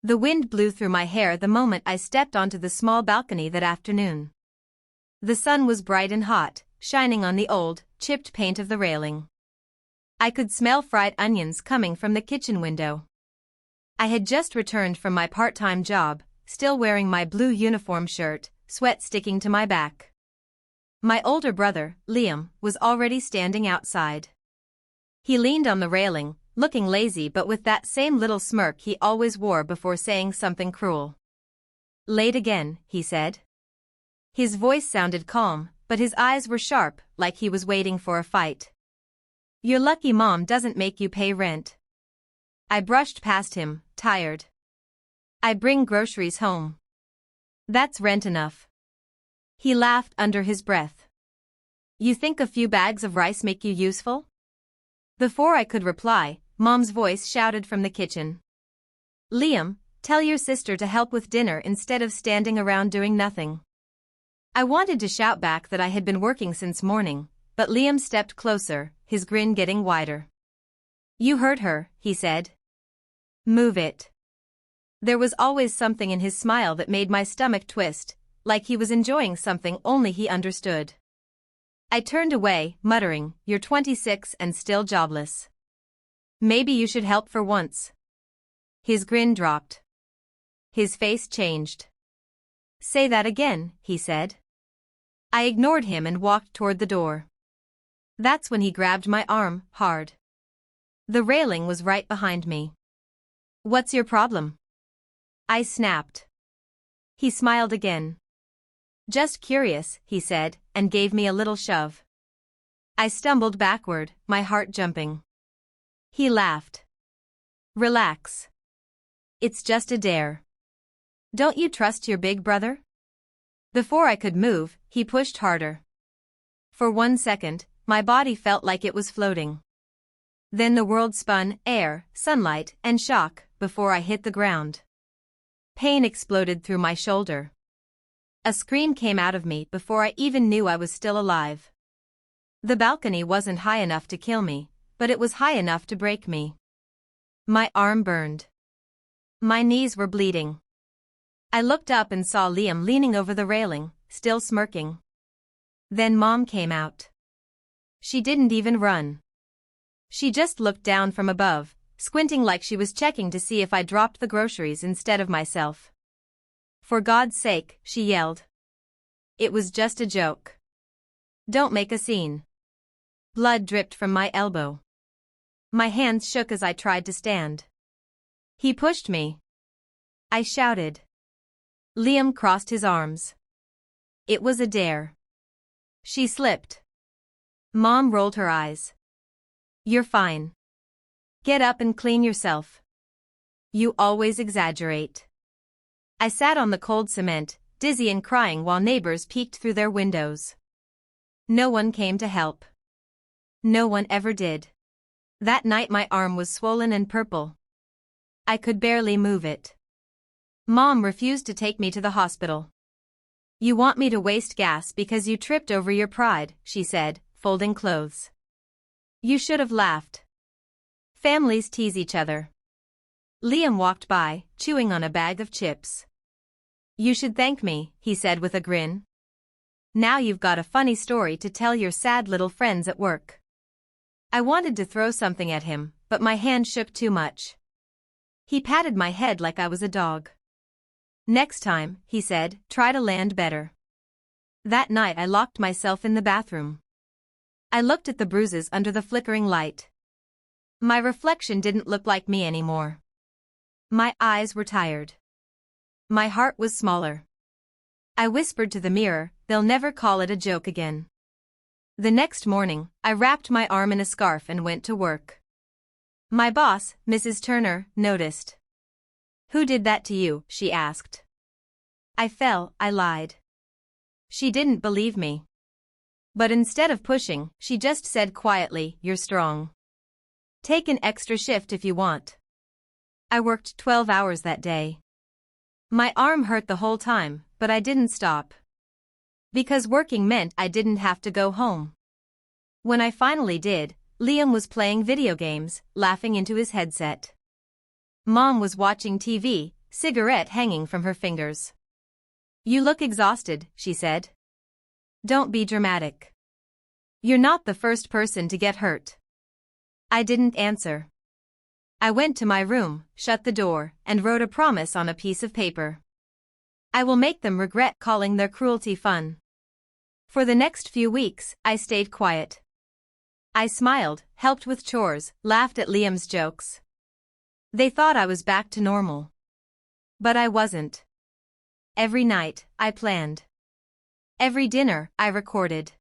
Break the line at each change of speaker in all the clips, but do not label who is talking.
The wind blew through my hair the moment I stepped onto the small balcony that afternoon. The sun was bright and hot, shining on the old, chipped paint of the railing. I could smell fried onions coming from the kitchen window. I had just returned from my part-time job, still wearing my blue uniform shirt, sweat sticking to my back. My older brother, Liam, was already standing outside. He leaned on the railing, looking lazy but with that same little smirk he always wore before saying something cruel. "Late again," he said. His voice sounded calm, but his eyes were sharp, like he was waiting for a fight. "You're lucky Mom doesn't make you pay rent." I brushed past him, tired. "I bring groceries home. That's rent enough." He laughed under his breath. "You think a few bags of rice make you useful?" Before I could reply, Mom's voice shouted from the kitchen. "Liam, tell your sister to help with dinner instead of standing around doing nothing." I wanted to shout back that I had been working since morning, but Liam stepped closer, his grin getting wider. "You heard her," he said. "Move it." There was always something in his smile that made my stomach twist, like he was enjoying something only he understood. I turned away, muttering, "You're 26 and still jobless. Maybe you should help for once." His grin dropped. His face changed. "Say that again," he said. I ignored him and walked toward the door. That's when he grabbed my arm, hard. The railing was right behind me. "What's your problem?" I snapped. He smiled again. "Just curious," he said, and gave me a little shove. I stumbled backward, my heart jumping. He laughed. "Relax. It's just a dare. Don't you trust your big brother?" Before I could move, he pushed harder. For 1 second, my body felt like it was floating. Then the world spun, air, sunlight, and shock, before I hit the ground. Pain exploded through my shoulder. A scream came out of me before I even knew I was still alive. The balcony wasn't high enough to kill me, but it was high enough to break me. My arm burned. My knees were bleeding. I looked up and saw Liam leaning over the railing, still smirking. Then Mom came out. She didn't even run. She just looked down from above, squinting like she was checking to see if I dropped the groceries instead of myself. "For God's sake," she yelled. "It was just a joke. Don't make a scene." Blood dripped from my elbow. My hands shook as I tried to stand. He pushed me. I shouted. Liam crossed his arms. It was a dare. She slipped. Mom rolled her eyes. "You're fine. Get up and clean yourself. You always exaggerate." I sat on the cold cement, dizzy and crying while neighbors peeked through their windows. No one came to help. No one ever did. That night my arm was swollen and purple. I could barely move it. Mom refused to take me to the hospital. "You want me to waste gas because you tripped over your pride," she said, folding clothes. "You should have laughed. Families tease each other." Liam walked by, chewing on a bag of chips. "You should thank me," he said with a grin. "Now you've got a funny story to tell your sad little friends at work." I wanted to throw something at him, but my hand shook too much. He patted my head like I was a dog. "Next time," he said, "try to land better." That night I locked myself in the bathroom. I looked at the bruises under the flickering light. My reflection didn't look like me anymore. My eyes were tired. My heart was smaller. I whispered to the mirror, "They'll never call it a joke again." The next morning, I wrapped my arm in a scarf and went to work. My boss, Mrs. Turner, noticed. "Who did that to you?" she asked. I lied. She didn't believe me. But instead of pushing, she just said quietly, "You're strong. Take an extra shift if you want." I worked 12 hours that day. My arm hurt the whole time, but I didn't stop. Because working meant I didn't have to go home. When I finally did, Liam was playing video games, laughing into his headset. Mom was watching TV, cigarette hanging from her fingers. "You look exhausted," she said. "Don't be dramatic. You're not the first person to get hurt." I didn't answer. I went to my room, shut the door, and wrote a promise on a piece of paper. I will make them regret calling their cruelty fun. For the next few weeks, I stayed quiet. I smiled, helped with chores, laughed at Liam's jokes. They thought I was back to normal. But I wasn't. Every night, I planned. Every dinner, I recorded.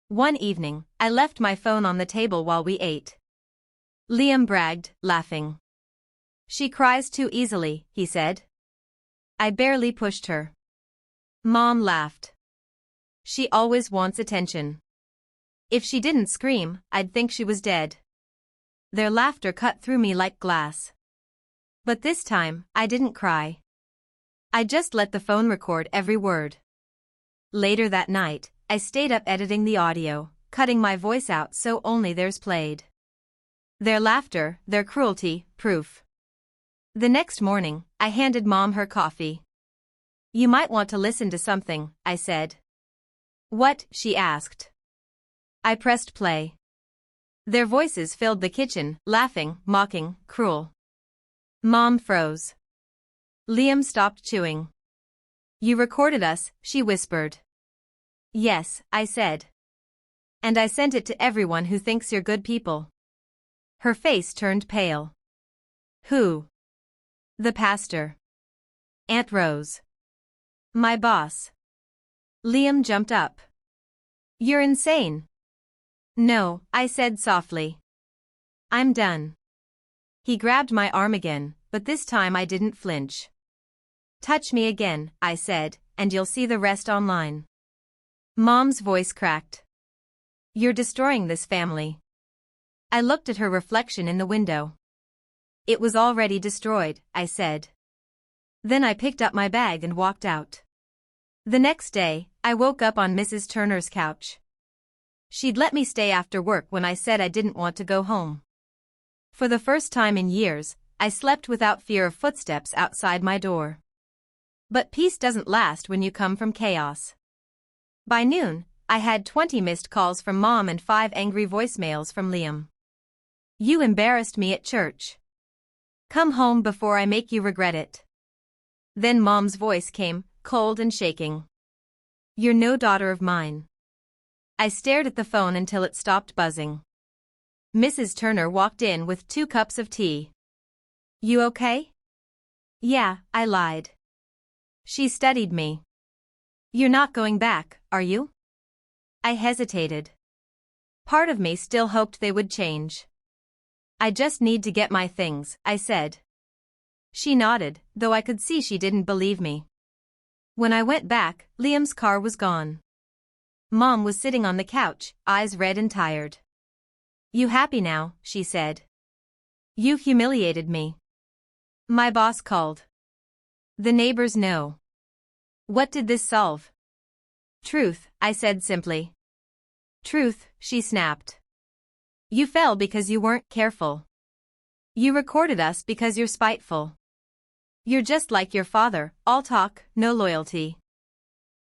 One evening, I left my phone on the table while we ate. Liam bragged, laughing. "She cries too easily," he said. I barely pushed her. Mom laughed. "She always wants attention. If she didn't scream, I'd think she was dead." Their laughter cut through me like glass. But this time, I didn't cry. I just let the phone record every word. Later that night, I stayed up editing the audio, cutting my voice out so only theirs played. Their laughter, their cruelty, proof. The next morning, I handed Mom her coffee. "You might want to listen to something," I said. "What?" she asked. I pressed play. Their voices filled the kitchen, laughing, mocking, cruel. Mom froze. Liam stopped chewing. "You recorded us," she whispered. "Yes," I said. "And I sent it to everyone who thinks you're good people." Her face turned pale. "Who?" "The pastor. Aunt Rose. My boss." Liam jumped up. "You're insane." "No," I said softly. "I'm done." He grabbed my arm again, but this time I didn't flinch. "Touch me again," I said, "and you'll see the rest online." Mom's voice cracked. "You're destroying this family." I looked at her reflection in the window. "It was already destroyed," I said. Then I picked up my bag and walked out. The next day, I woke up on Mrs. Turner's couch. She'd let me stay after work when I said I didn't want to go home. For the first time in years, I slept without fear of footsteps outside my door. But peace doesn't last when you come from chaos. By noon, I had 20 missed calls from Mom and 5 angry voicemails from Liam. "You embarrassed me at church. Come home before I make you regret it." Then Mom's voice came, cold and shaking. "You're no daughter of mine." I stared at the phone until it stopped buzzing. Mrs. Turner walked in with 2 cups of tea. "You okay?" "Yeah," I lied. She studied me. "You're not going back, are you?" I hesitated. Part of me still hoped they would change. "I just need to get my things," I said. She nodded, though I could see she didn't believe me. When I went back, Liam's car was gone. Mom was sitting on the couch, eyes red and tired. "You happy now?" she said. "You humiliated me." "My boss called." "The neighbors know." "What did this solve?" "Truth," I said simply. "Truth," she snapped. "You fell because you weren't careful. You recorded us because you're spiteful. You're just like your father, all talk, no loyalty."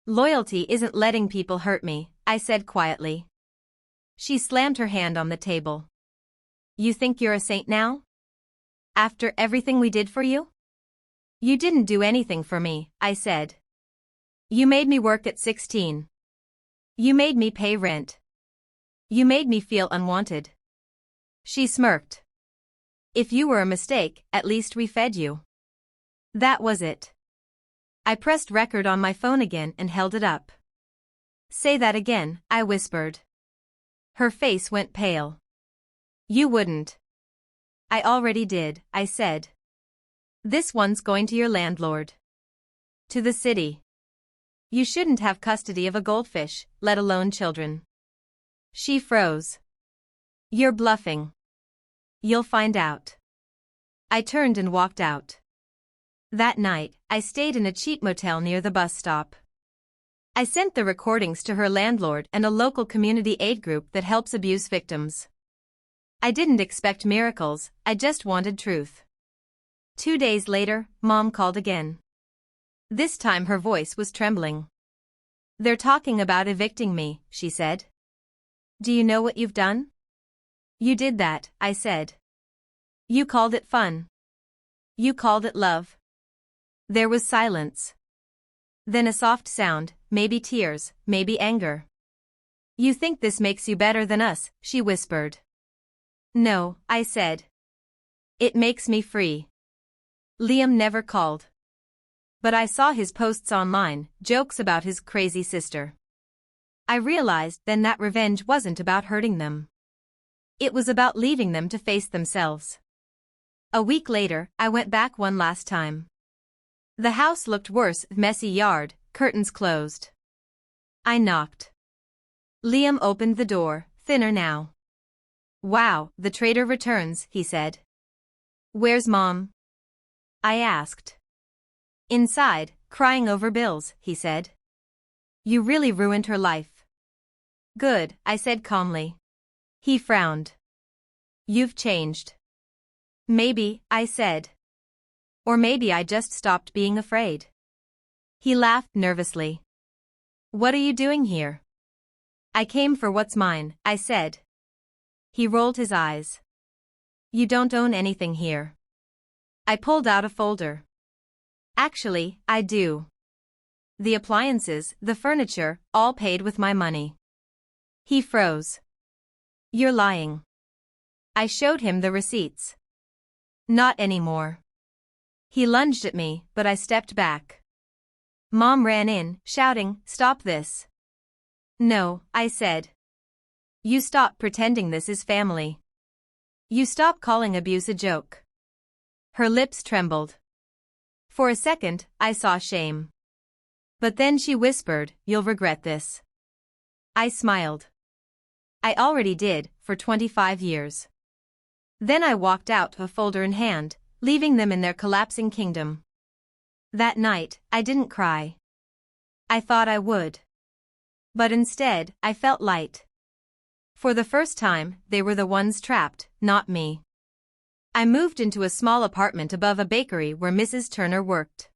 "Loyalty isn't letting people hurt me," I said quietly. She slammed her hand on the table. "You think you're a saint now? After everything we did for you?" "You didn't do anything for me," I said. "You made me work at 16. You made me pay rent. You made me feel unwanted." She smirked. "If you were a mistake, at least we fed you." That was it. I pressed record on my phone again and held it up. "Say that again," I whispered. Her face went pale. "You wouldn't." "I already did," I said. "This one's going to your landlord. To the city. You shouldn't have custody of a goldfish, let alone children." She froze. "You're bluffing." "You'll find out." I turned and walked out. That night, I stayed in a cheap motel near the bus stop. I sent the recordings to her landlord and a local community aid group that helps abuse victims. I didn't expect miracles, I just wanted truth. 2 days later, Mom called again. This time her voice was trembling. "They're talking about evicting me," she said. "Do you know what you've done?" "You did that," I said. "You called it fun. You called it love." There was silence. Then a soft sound, maybe tears, maybe anger. "You think this makes you better than us," she whispered. "No," I said. "It makes me free." Liam never called. But I saw his posts online, jokes about his crazy sister. I realized then that revenge wasn't about hurting them. It was about leaving them to face themselves. A week later, I went back one last time. The house looked worse, messy yard, curtains closed. I knocked. Liam opened the door, thinner now. "Wow, the traitor returns," he said. "Where's Mom?" I asked. "Inside, crying over bills," he said. "You really ruined her life." "Good," I said calmly. He frowned. "You've changed." "Maybe," I said. "Or maybe I just stopped being afraid." He laughed nervously. "What are you doing here?" "I came for what's mine," I said. He rolled his eyes. "You don't own anything here." I pulled out a folder. "Actually, I do. The appliances, the furniture, all paid with my money." He froze. "You're lying." I showed him the receipts. "Not anymore." He lunged at me, but I stepped back. Mom ran in, shouting, "Stop this." "No," I said. "You stop pretending this is family. You stop calling abuse a joke." Her lips trembled. For a second, I saw shame. But then she whispered, "You'll regret this." I smiled. I already did, for 25 years. Then I walked out, a folder in hand, leaving them in their collapsing kingdom. That night, I didn't cry. I thought I would. But instead, I felt light. For the first time, they were the ones trapped, not me. I moved into a small apartment above a bakery where Mrs. Turner worked.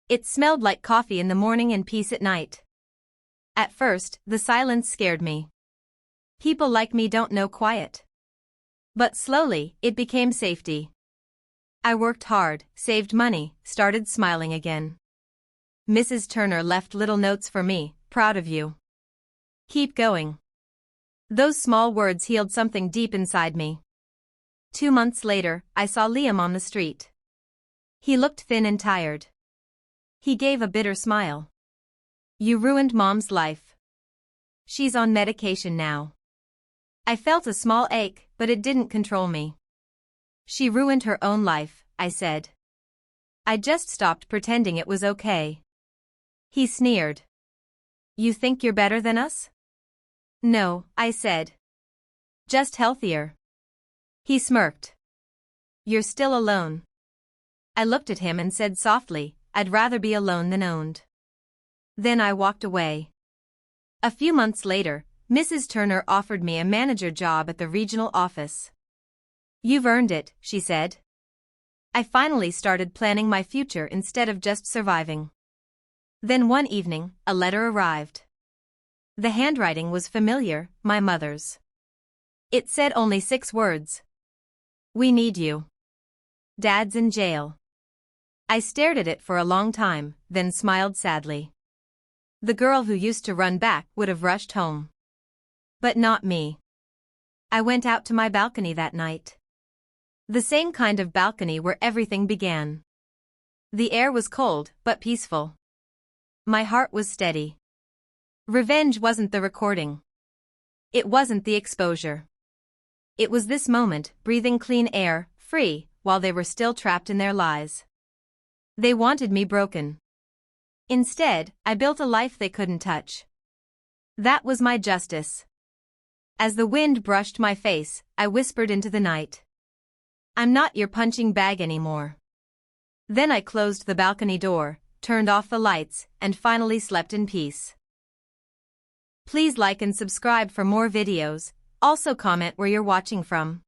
It smelled like coffee in the morning and peace at night. At first, the silence scared me. People like me don't know quiet. But slowly, it became safety. I worked hard, saved money, started smiling again. Mrs. Turner left little notes for me, "Proud of you. Keep going." Those small words healed something deep inside me. 2 months later, I saw Liam on the street. He looked thin and tired. He gave a bitter smile. "You ruined Mom's life. She's on medication now." I felt a small ache, but it didn't control me. "She ruined her own life," I said. I just stopped pretending it was okay. He sneered. "You think you're better than us?" "No," I said. "Just healthier." He smirked. "You're still alone." I looked at him and said softly, "I'd rather be alone than owned." Then I walked away. A few months later, Mrs. Turner offered me a manager job at the regional office. "You've earned it," she said. I finally started planning my future instead of just surviving. Then one evening, a letter arrived. The handwriting was familiar, my mother's. It said only 6 words. "We need you. Dad's in jail." I stared at it for a long time, then smiled sadly. The girl who used to run back would have rushed home. But not me. I went out to my balcony that night. The same kind of balcony where everything began. The air was cold, but peaceful. My heart was steady. Revenge wasn't the recording. It wasn't the exposure. It was this moment, breathing clean air, free, while they were still trapped in their lies. They wanted me broken. Instead, I built a life they couldn't touch. That was my justice. As the wind brushed my face, I whispered into the night. "I'm not your punching bag anymore." Then I closed the balcony door, turned off the lights, and finally slept in peace. Please like and subscribe for more videos. Also comment where you're watching from.